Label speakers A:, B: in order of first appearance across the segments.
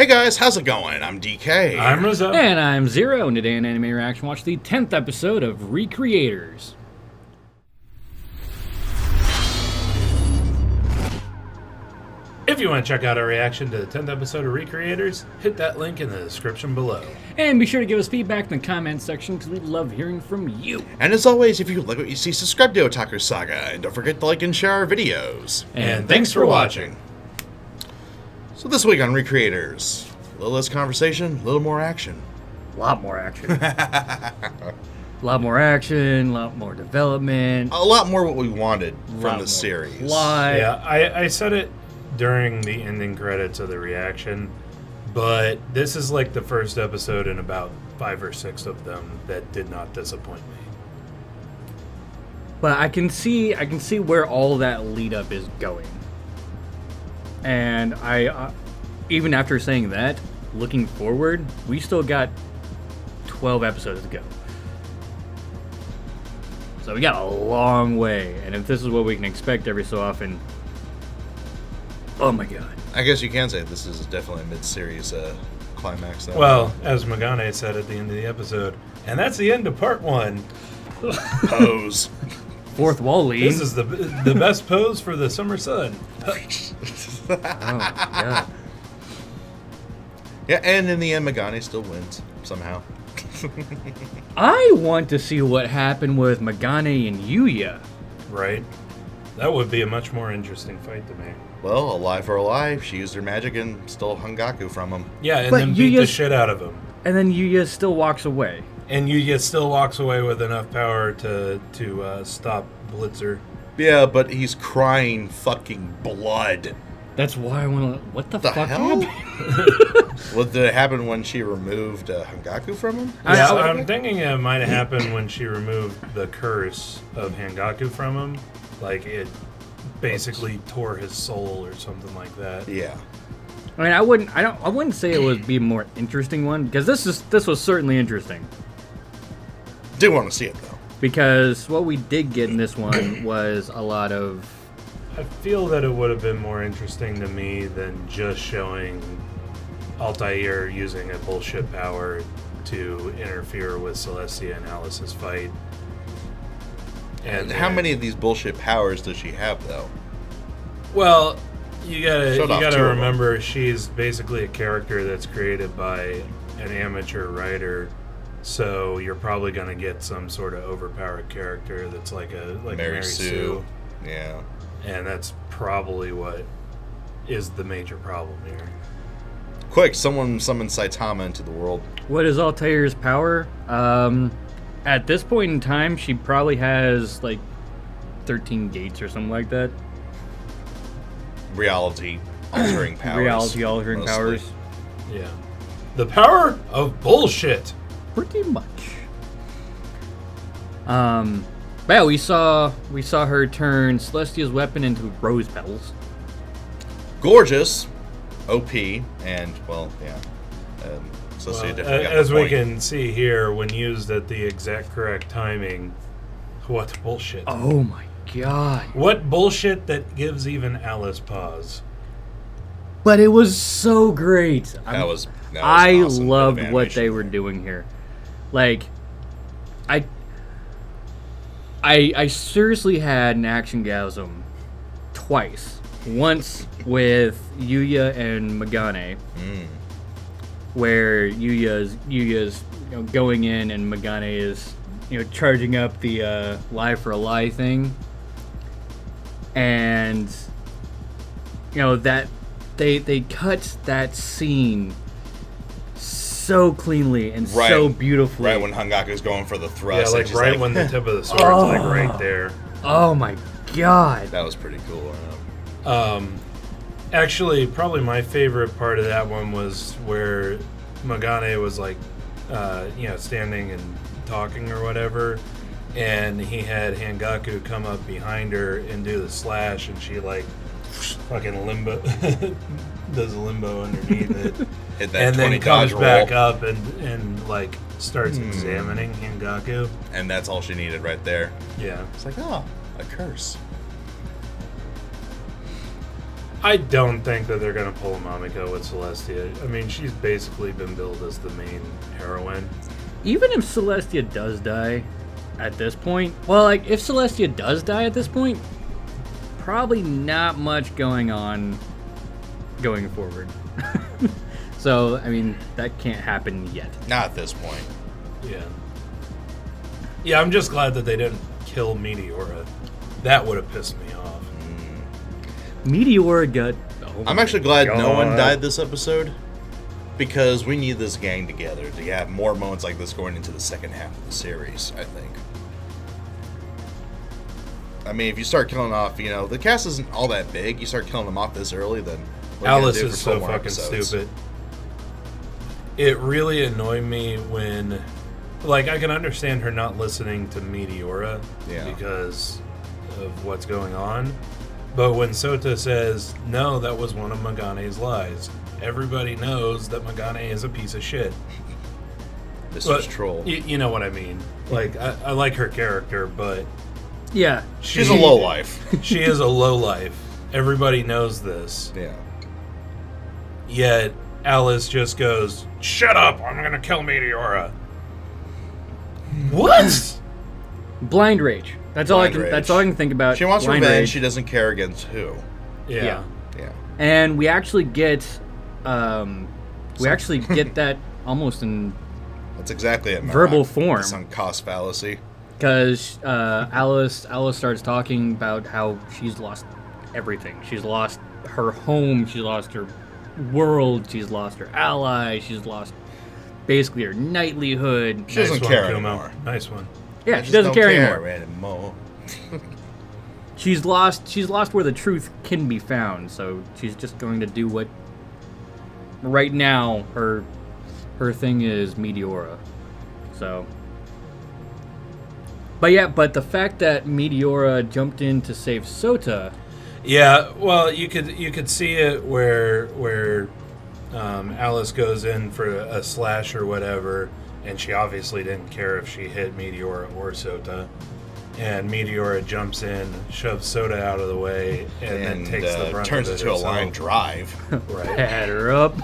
A: Hey guys, how's it going? I'm DK.
B: I'm Rizzo.
C: And I'm Zero, and today in Anime Reaction, watch the 10th episode of Recreators.
B: If you want to check out our reaction to the 10th episode of Recreators, hit that link in the description below.
C: And be sure to give us feedback in the comments section, because we love hearing from you.
A: And as always, if you like what you see, subscribe to Otaku Saga, and don't forget to like and share our videos.
B: And thanks for watching.
A: So this week on Recreators, a little less conversation, a little more action.
C: A lot more action. A lot more action, a lot more development.
A: A lot more what we wanted from the series.
C: Plot.
B: Yeah, I said it during the ending credits of the reaction, but this is like the first episode in about 5 or 6 of them that did not disappoint me.
C: But I can see where all that lead up is going. And I even after saying that, looking forward, we still got 12 episodes to go. So we got a long way, and if this is what we can expect every so often, oh my god.
A: I guess you can say this is definitely a mid-series climax. Though.
B: Well, as Magane said at the end of the episode, and that's the end of part 1.
A: Pose.
C: Fourth wall lead.
B: This is the best pose for the summer sun.
C: Oh yeah.
A: Yeah, and in the end, Magane still wins somehow.
C: I want to see what happened with Magane and Yuya.
B: Right? That would be a much more interesting fight to me.
A: Well, alive for alive, she used her magic and stole Hangaku from him.
B: Yeah, and
C: But
B: then beat the
C: Yuya's-
B: shit out of him.
C: And then Yuya still walks away.
B: And Yuya still walks away with enough power to stop Blitzer.
A: Yeah, but he's crying fucking blood.
C: That's why I want to. What the fuck
A: hell?
C: happened?
A: What did it happen when she removed Hangaku from him?
B: Yeah, I'm thinking it might have happened when she removed the curse of Hangaku from him. Like, it basically tore his soul or something like that.
A: Yeah.
C: I mean, I wouldn't say it would be a more interesting one, because this was certainly interesting.
A: Do want to see it though.
C: Because what we did get in this one was a lot of.
B: I feel that it would have been more interesting to me than just showing Altair using a bullshit power to interfere with Celestia and Alice's fight.
A: And how many of these bullshit powers does she have though?
B: Well, you gotta
A: two of
B: remember she's basically a character that's created by an amateur writer, so you're probably gonna get some sort of overpowered character that's like Mary Sue.
A: Yeah.
B: And that's probably what is the major problem here.
A: Quick, someone summon Saitama into the world.
C: What is Altair's power? At this point in time, she probably has like 13 gates or something like that.
A: Reality altering powers.
C: Reality altering
A: mostly.
C: powers.
B: Yeah. The power of bullshit.
C: Pretty much. But yeah, we saw her turn Celestia's weapon into rose petals.
A: Gorgeous, OP, and well, yeah. Celestia definitely got
B: as
A: the
B: we
A: point.
B: can see here, when used at the exact correct timing, what bullshit.
C: Oh my god.
B: What bullshit that gives even Alice pause.
C: But it was so great.
A: That was
C: I
A: awesome
C: loved
A: bit of
C: what they
A: animation
C: were
A: there.
C: doing here. Like, I seriously had an action-gasm twice. Once with Yuya and Magane, where Yuya's going in and Magane is charging up the lie for a lie thing, and that they cut that scene so cleanly and so beautifully.
A: Right when Hangaku's going for the thrust.
B: Yeah,
A: and she's
B: right when the tip of the sword's like right there.
C: Oh my god.
A: That was pretty cool.
B: Actually, probably my favorite part of that one was where Magane was like, standing and talking or whatever, and he had Hangaku come up behind her and do the slash, and she like fucking limbo does a limbo underneath it.
A: Hit that
B: And
A: 20
B: then comes
A: dodge
B: back
A: roll.
B: up and like starts examining Hangaku.
A: And that's all she needed right there.
B: Yeah.
A: It's like, oh, a curse.
B: I don't think that they're going to pull a Mamiko with Celestia. I mean, she's basically been billed as the main heroine.
C: Even if Celestia does die at this point, well, like, if Celestia does die at this point, probably not much going on going forward. So, I mean, that can't happen yet.
A: Not at this point.
B: Yeah. Yeah, I'm just glad that they didn't kill Meteora. That would have pissed me off.
C: Meteora got... Oh
A: I'm actually glad no one
C: God.
A: died this episode, because we need this gang together to have more moments like this going into the second half of the series, I think. I mean, if you start killing off, you know, the cast isn't all that big. You start killing them off this early, then what are you gonna
B: Alice
A: do
B: is
A: for
B: so
A: 12 more
B: fucking
A: episodes?
B: stupid. It really annoyed me when... Like, I can understand her not listening to Meteora because of what's going on. But when Sota says, no, that was one of Magane's lies, everybody knows that Magane is a piece of shit.
A: This
B: But
A: was troll.
B: You know what I mean. Like, I like her character, but...
C: Yeah.
A: She's a lowlife.
B: She is a lowlife. Everybody knows this.
A: Yeah.
B: Yet, Alice just goes, shut up, I'm gonna kill Meteora. What?
C: Blind rage. That's all I can.
A: Blind
C: That's
A: rage.
C: all I can think about.
A: She wants
C: Blind
A: revenge.
C: rage.
A: She doesn't care against who.
B: Yeah.
A: Yeah.
C: And we actually get that almost in
A: That's exactly it.
C: verbal
A: Mark.
C: form.
A: The sunk cost fallacy.
C: Because Alice starts talking about how she's lost everything. She's lost her home. She's lost her world. She's lost her ally. She's lost basically her knightlyhood.
A: She doesn't care
B: Kumo.
A: anymore.
B: Nice one.
C: Yeah,
A: I
C: she
A: just
C: doesn't
A: don't
C: care anymore.
A: anymore.
C: She's lost where the truth can be found. So she's just going to do what. Right now, her thing is Meteora. So. But the fact that Meteora jumped in to save Sota.
B: Yeah, well, you could see it where Alice goes in for a slash or whatever, and she obviously didn't care if she hit Meteora or Sota. And Meteora jumps in, shoves Sota out of the way, and then takes the brunt
A: turns
B: of it
A: into a
B: herself.
A: line drive.
B: Right.
C: Pat her up.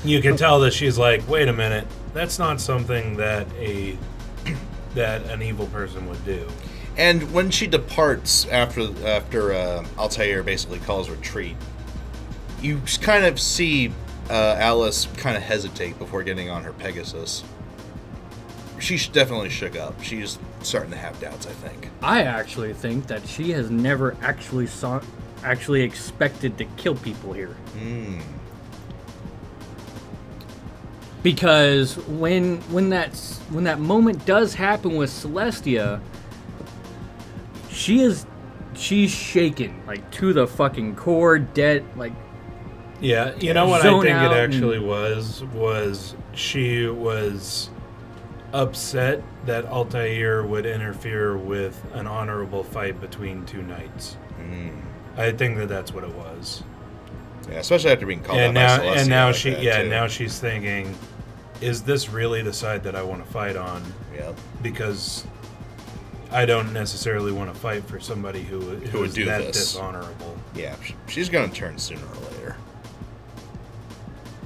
B: You can tell that she's like, wait a minute, that's not something that an evil person would do.
A: And when she departs after Altair basically calls retreat, you kind of see Alice kind of hesitate before getting on her Pegasus. She definitely shook up. She's starting to have doubts, I think.
C: I actually think that she has never actually expected to kill people here. Because when that moment does happen with Celestia, she's shaken like to the fucking core, dead, like.
B: Yeah, you know what I
C: Zone
B: think it
C: out
B: actually was she was upset that Altair would interfere with an honorable fight between two knights. I think that's what it was.
A: Yeah, especially after being called
B: And
A: out by
B: now,
A: Celestia
B: and now
A: like
B: she,
A: that,
B: yeah,
A: too.
B: now she's thinking, is this really the side that I want to fight on?
A: Yep.
B: Because I don't necessarily want to fight for somebody who
A: would
B: is
A: do
B: that
A: this.
B: dishonorable.
A: Yeah, she's going to turn sooner or later.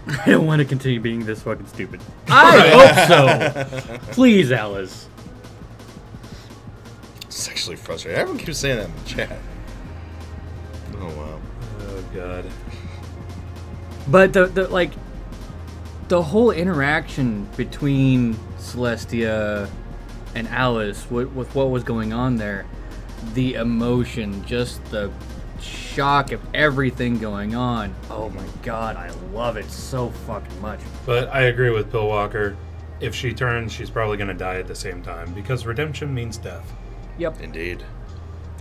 C: I don't want to continue being this fucking stupid. I hope so. Please, Alice.
A: It's actually frustrating. Everyone keeps saying that in the chat. Oh, wow.
B: Oh god.
C: But the whole interaction between Celestia and Alice with what was going on there, the emotion, just the shock of everything going on. Oh my god, I love it so fucking much.
B: But I agree with Bill Walker. If she turns, she's probably going to die at the same time because redemption means death.
C: Yep.
A: Indeed.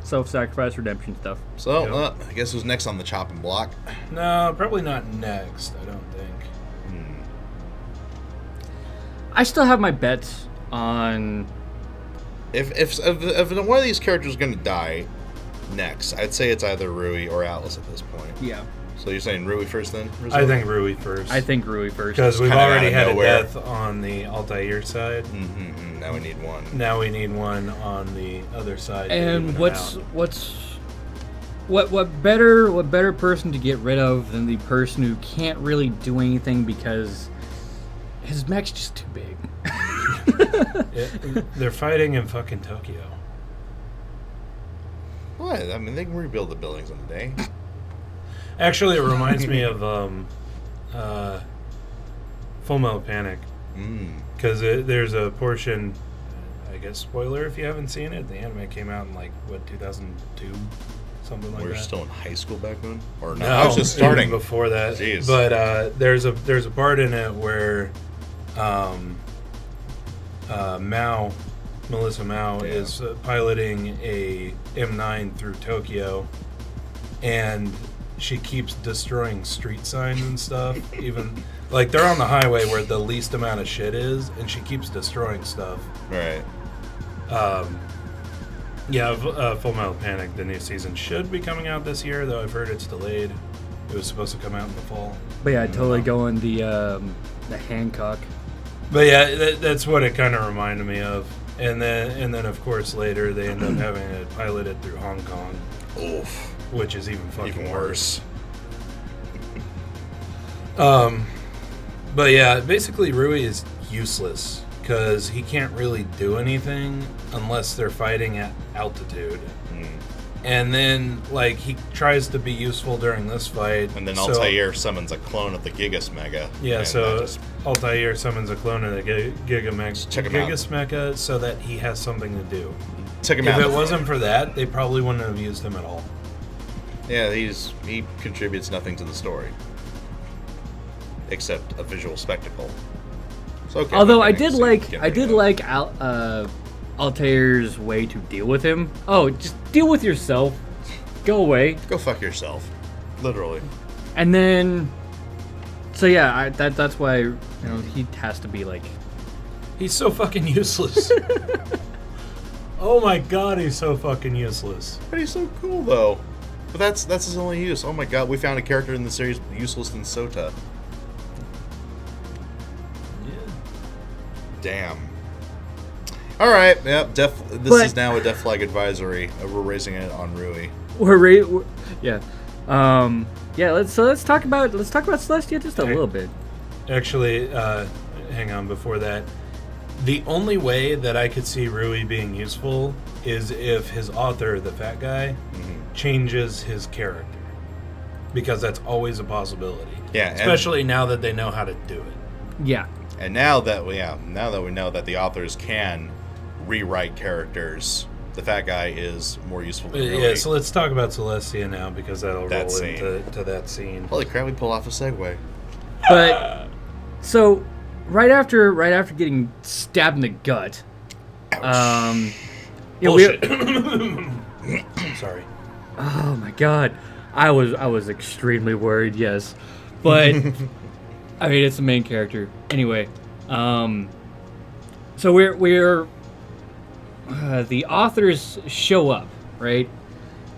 C: Self-sacrifice redemption stuff.
A: So,
B: Yep.
A: I guess who's next on the chopping block?
B: No, probably not next, I don't think.
C: I still have my bets on.
A: If one of these characters is going to die next, I'd say it's either Rui or Alice at this point.
C: Yeah.
A: So you're saying Rui first then?
B: I think Rui first.
C: I think Rui first.
B: Because we've
A: kinda
B: already
A: out of
B: had
A: nowhere.
B: a death on the Altair side.
A: Mm-hmm. Now we need one.
B: Now we need one on the other side. to
C: And
B: even
C: what's
B: them out.
C: what better person to get rid of than the person who can't really do anything because his mech's just too big.
B: They're fighting in fucking Tokyo.
A: What? I mean, they can rebuild the buildings in a day.
B: Actually, it reminds me of Full Metal Panic. Because there's a portion, I guess, spoiler if you haven't seen it, the anime came out in, 2002? Something like that.
A: We were still in high school back then? Or
B: No,
A: I was just starting.
B: Before that.
A: Jeez.
B: But there's a part in it where Melissa Mao is piloting a M9 through Tokyo, and she keeps destroying street signs and stuff. Even they're on the highway where the least amount of shit is, and she keeps destroying stuff.
A: Right.
B: Full Metal Panic, the new season should be coming out this year, though I've heard it's delayed. It was supposed to come out in the fall.
C: But yeah, totally going the Hancock.
B: But yeah, that's what it kind of reminded me of. And then of course later they end up having it piloted through Hong Kong.
A: Oof.
B: Which is even fucking worse. But yeah, basically Rui is useless because he can't really do anything unless they're fighting at altitude. And then, he tries to be useful during this fight.
A: And then Altair summons a clone of the Gigas Mega.
B: Yeah, so Altair summons a clone of the Gigas Mega so that he has something to do.
A: Check him out.
B: If it wasn't for that, they probably wouldn't have used him at all.
A: Yeah, he contributes nothing to the story. Except a visual spectacle. So, okay,
C: although I did like Altair's way to deal with him. Oh, just deal with yourself. Go away.
A: Go fuck yourself. Literally.
C: And then, so yeah, that's why he has to be
B: he's so fucking useless. Oh my god, he's so fucking useless.
A: But he's so cool though. But that's his only use. Oh my god, we found a character in the series useless than Sota. Damn. All right. Yep. This is now a Death Flag advisory. We're raising it on Rui.
C: Yeah. Let's talk about Celestia just a little bit.
B: Actually, hang on. Before that, the only way that I could see Rui being useful is if his author, the fat guy, changes his character, because that's always a possibility.
A: Yeah.
B: Especially now that they know how to do it.
C: Yeah.
A: And now that we know that the authors can rewrite characters, the fat guy is more useful than Rui.
B: Yeah, so let's talk about Celestia now, because that'll roll into that scene.
A: Holy crap, we pulled off a segue.
C: But so right after getting stabbed in the gut,
B: Bullshit. Sorry.
C: Oh my god, I was extremely worried. Yes, but I mean it's the main character anyway. So we're the authors show up, right?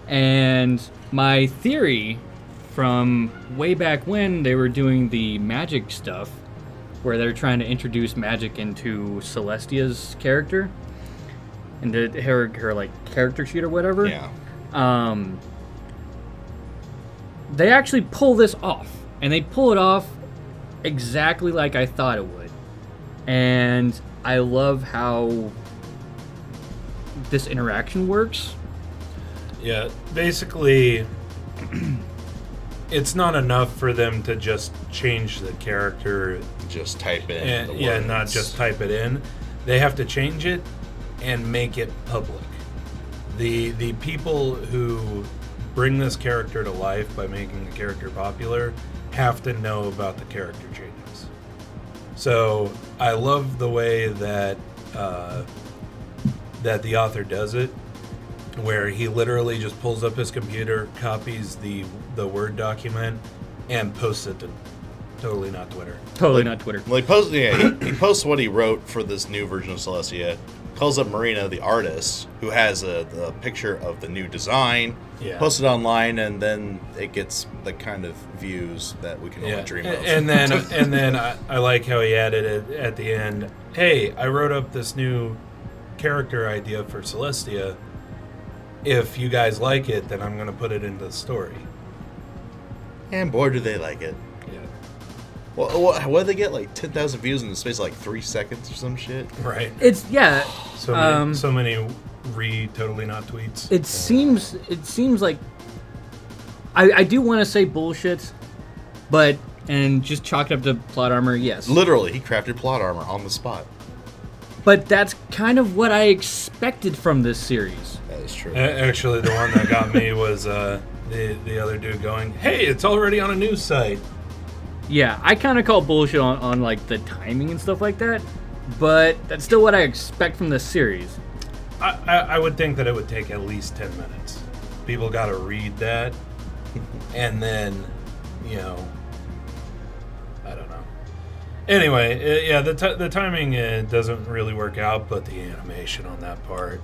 C: And my theory from way back when they were doing the magic stuff, where they're trying to introduce magic into Celestia's character, and her character sheet or whatever.
A: Yeah.
C: They actually pull this off, and they pull it off exactly like I thought it would. And I love how this interaction works.
B: Yeah, basically, it's not enough for them to just change the character.
A: Just type in the
B: Yeah,
A: words.
B: not just type it in. They have to change it and make it public. The people who bring this character to life by making the character popular have to know about the character changes. So I love the way that that the author does it, where he literally just pulls up his computer, copies the Word document, and posts it to totally not Twitter.
C: Not Twitter.
A: Well, he posts what he wrote for this new version of Celestia, calls up Marina, the artist, who has a picture of the new design, posts it online, and then it gets the kind of views that we can only dream of.
B: And then I like how he added it at the end. Hey, I wrote up this new character idea for Celestia. if you guys like it, then I'm going to put it into the story.
A: And boy, do they like it.
B: Yeah.
A: Well, what did they get? Like 10,000 views in the space of like 3 seconds or some shit?
B: Right.
C: It's yeah.
B: So many totally not tweets.
C: It seems like I do want to say bullshit, but and just chalk it up to plot armor. Yes.
A: Literally, he crafted plot armor on the spot.
C: But that's kind of what I expected from this series.
A: That is true.
B: Actually, the one that got me was the other dude going, "Hey, it's already on a news site."
C: Yeah, I kind of call bullshit on like the timing and stuff like that, but that's still what I expect from this series.
B: I would think that it would take at least 10 minutes. People got to read that, and then, you know, I don't know. Anyway, yeah, the timing doesn't really work out, but the animation on that part,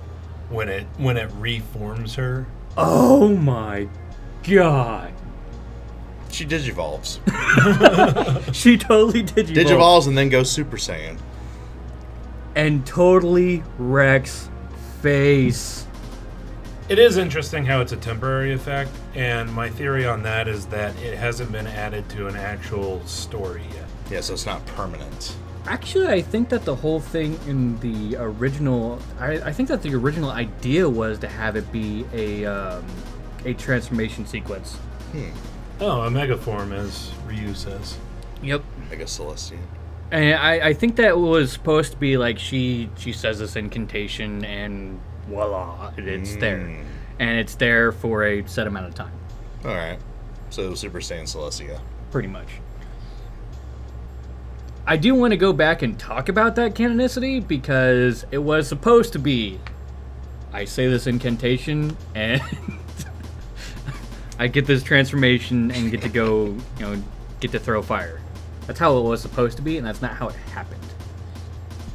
B: when it reforms her.
C: Oh my god.
A: She digivolves.
C: She totally digivolves.
A: Digivolves and then goes Super Saiyan.
C: And totally wrecks face.
B: It is interesting how it's a temporary effect, and my theory on that is that it hasn't been added to an actual story yet.
A: Yeah, so it's not permanent.
C: Actually, I think that the whole thing in the original... I think that the original idea was to have it be a transformation sequence.
B: Oh, a megaform, as Ryu says.
C: Yep.
A: Like a Celestian.
C: And I think that was supposed to be like she says this incantation and voila, it's there. And it's there for a set amount of time.
A: Alright. So Super Saiyan Celestia.
C: Pretty much. I do want to go back and talk about that canonicity because it was supposed to be I say this incantation and I get this transformation and get to go, get to throw fire. That's how it was supposed to be, and that's not how it happened.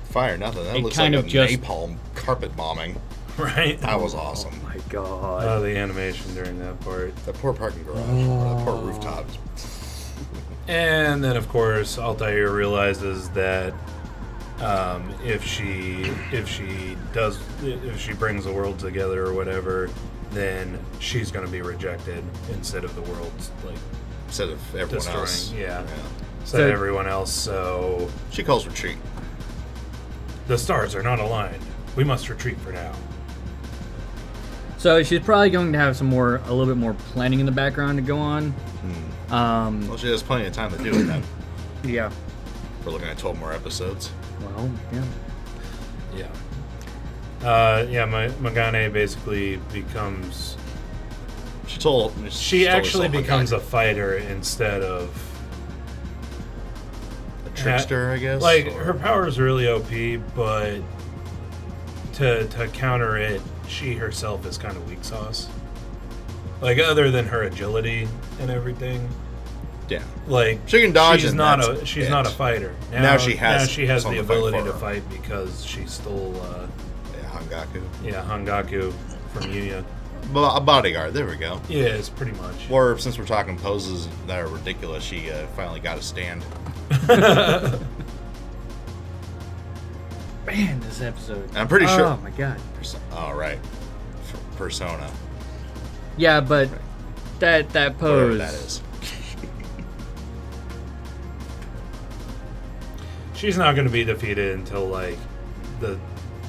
A: Fire, nothing. That
C: It
A: looks
C: kind
A: like
C: of
A: a
C: just-
A: napalm carpet bombing.
B: Right?
A: That was awesome.
C: Oh my god.
B: Oh, the animation during that part.
A: That poor parking garage. Or that poor rooftop.
B: And then, of course, Altair realizes that if she brings the world together or whatever, then she's going to be rejected instead of the world's
A: Instead of everyone
B: destroying.
A: else.
B: Yeah. Instead of everyone else. So
A: She calls retreat.
B: the stars are not aligned. We must retreat for now.
C: So she's probably going to have a little bit more planning in the background to go on.
A: Well, she has plenty of time to do it then.
C: Yeah.
A: We're looking at 12 more episodes.
C: Well, yeah.
B: Yeah. Magane basically becomes...
A: She
B: actually becomes a fighter instead of...
A: a trickster, I guess?
B: Her power is really OP, but to counter it, she herself is kind of weak sauce. Other than her agility and everything.
A: Yeah.
B: She
A: can dodge.
B: She's not a fighter.
A: Now she has
B: the
A: something to
B: ability
A: fight
B: to
A: for.
B: fight because she stole
A: Hangaku.
B: Hangaku from Yuya.
A: A bodyguard. There we go.
B: Yeah, it's pretty much.
A: Or since we're talking poses that are ridiculous, she finally got a stand.
C: Man, this episode.
A: I'm pretty sure.
C: Oh my god.
A: Oh, right. Persona.
C: Yeah, but that pose.
A: Whatever that is.
B: She's not going to be defeated until the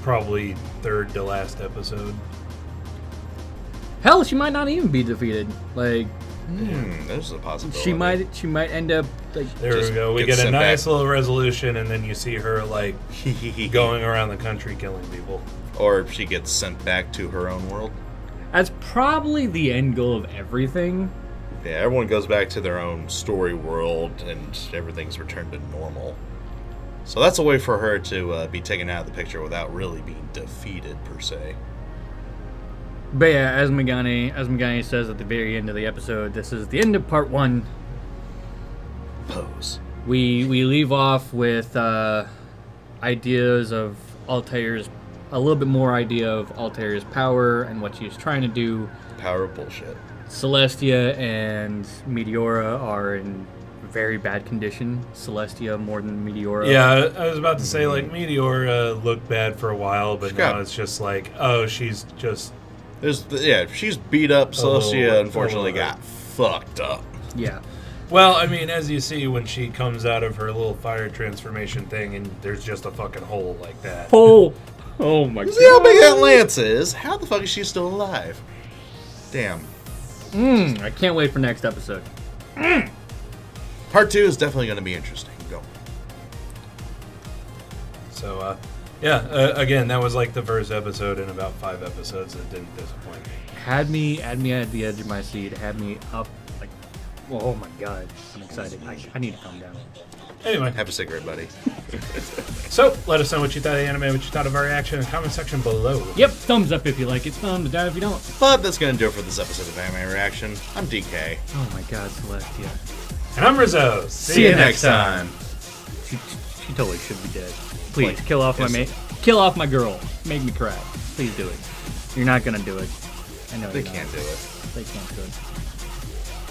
B: probably third to last episode.
C: Hell, she might not even be defeated.
A: There's a possibility.
C: She might end up
B: There we
A: Just
B: go. We
A: get
B: get a
A: sent
B: nice
A: back.
B: little resolution, and then you see her going around the country killing people.
A: Or she gets sent back to her own world.
C: That's probably the end goal of everything.
A: Yeah, everyone goes back to their own story world, and everything's returned to normal. So that's a way for her to be taken out of the picture without really being defeated, per se.
C: But yeah, as Megane says at the very end of the episode, this is the end of part 1.
A: Pose.
C: We leave off with ideas of Altair's, a little bit more idea of Altair's power and what she's trying to do.
A: Power of bullshit.
C: Celestia and Meteora are in very bad condition. Celestia more than Meteora.
B: Yeah, I was about to say, Meteor looked bad for a while, but now it's just she's just
A: she's beat up, so she unfortunately
B: little
A: got fucked up.
C: Yeah.
B: Well, I mean, as you see when she comes out of her little fire transformation thing, and there's just a fucking hole like that.
C: Oh my god.
A: See how big that lance is? How the fuck is she still alive? Damn.
C: I can't wait for next episode.
A: Part 2 is definitely going to be interesting. Go.
B: So, again, that was like the first episode in about 5 episodes that didn't disappoint me.
C: Had me at the edge of my seat. Had me up like, oh my god, I'm excited. I need to calm down.
B: Anyway,
A: Have a cigarette, buddy.
B: so let us know what you thought of the anime, what you thought of our reaction in the comment section below.
C: Yep, thumbs up if you like it, thumbs down if you don't.
A: But that's going to do it for this episode of Anime Reaction. I'm DK.
C: Oh my god, Celestia.
B: And I'm Rizzo.
A: See you next time.
C: She totally should be dead. Please, kill off my mate. Kill off my girl. Make me cry. Please do it. You're not gonna do it. I know
A: They
C: you're not.
A: can't do it.
C: They can't do it.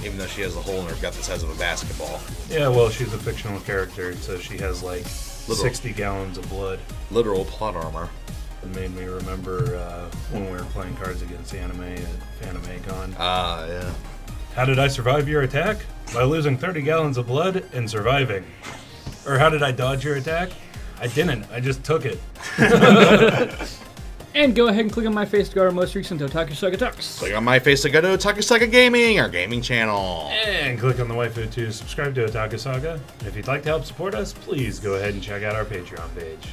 A: Even though she has a hole in her gut the size of a basketball.
B: Yeah, well, she's a fictional character, so she has like 60 gallons of blood.
A: Literal plot armor.
B: It made me remember when we were playing Cards Against Anime at AnimeCon.
A: Yeah.
B: How did I survive your attack? By losing 30 gallons of blood and surviving. Or how did I dodge your attack? I didn't. I just took it.
C: And go ahead and click on my face to go to our most recent Otaku Saga Talks.
A: Click on my face to go to Otaku Saga Gaming, our gaming channel.
B: And click on the waifu to subscribe to Otaku Saga. And if you'd like to help support us, please go ahead and check out our Patreon page.